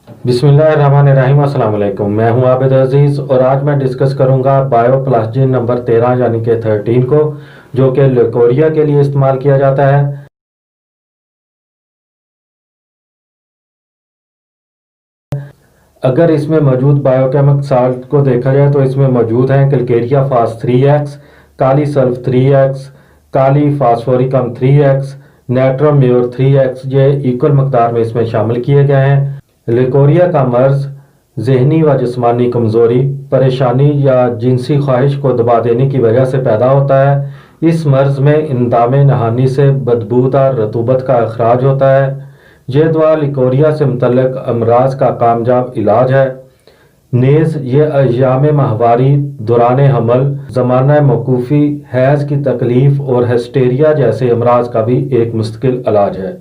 बिस्मिल्लाहिर्रहमानिर्रहीम। अस्सलाम वालेकुम। मैं हूं आबिद अजीज़ और आज मैं डिस्कस करूंगा बायोप्लास्टिन नंबर 13 यानी कि 13 को, जो कि ल्यूकोरिया के लिए इस्तेमाल किया जाता है। अगर इसमें मौजूद बायोकेमिक साल्ट को देखा जाए तो इसमें मौजूद हैं कैलकेरिया फास 3x, काली सल्फ 3x, काली फास्फोरिकम 3x, नाइट्रम म्योर 3x। ये इक्वल मकदार में इसमें शामिल किए गए हैं। ल्यूकोरिया का मर्ज जहनी व जिस्मानी कमज़ोरी, परेशानी या जिनसी ख्वाहिश को दबा देने की वजह से पैदा होता है। इस मर्ज में इंदाम नहानी से बदबूदार रतूबत का अखराज होता है। यह दवा ल्यूकोरिया से मुतल्लिक अमराज का कामयाब इलाज है। नेज़ ये अय्याम माहवारी, दौरान हमल, ज़माना मौकूफ़ी, हैज़ की तकलीफ़ और हिस्टेरिया जैसे अमराज का भी एक मुस्तकिल इलाज है।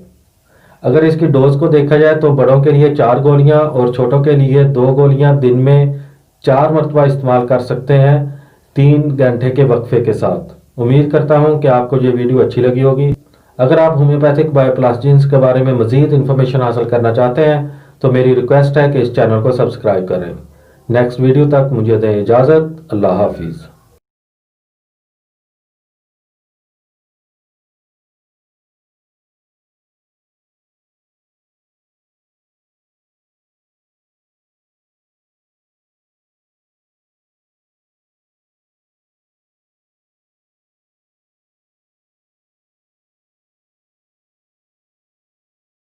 अगर इसकी डोज को देखा जाए तो बड़ों के लिए 4 गोलियां और छोटों के लिए 2 गोलियां दिन में 4 मरतबा इस्तेमाल कर सकते हैं, 3 घंटे के वक्फे के साथ। उम्मीद करता हूं कि आपको ये वीडियो अच्छी लगी होगी। अगर आप होम्योपैथिक बायोप्लास्टिन्स के बारे में मज़ीद इन्फॉर्मेशन हासिल करना चाहते हैं तो मेरी रिक्वेस्ट है कि इस चैनल को सब्सक्राइब करें। नेक्स्ट वीडियो तक मुझे दें इजाज़त। अल्लाह हाफिज़।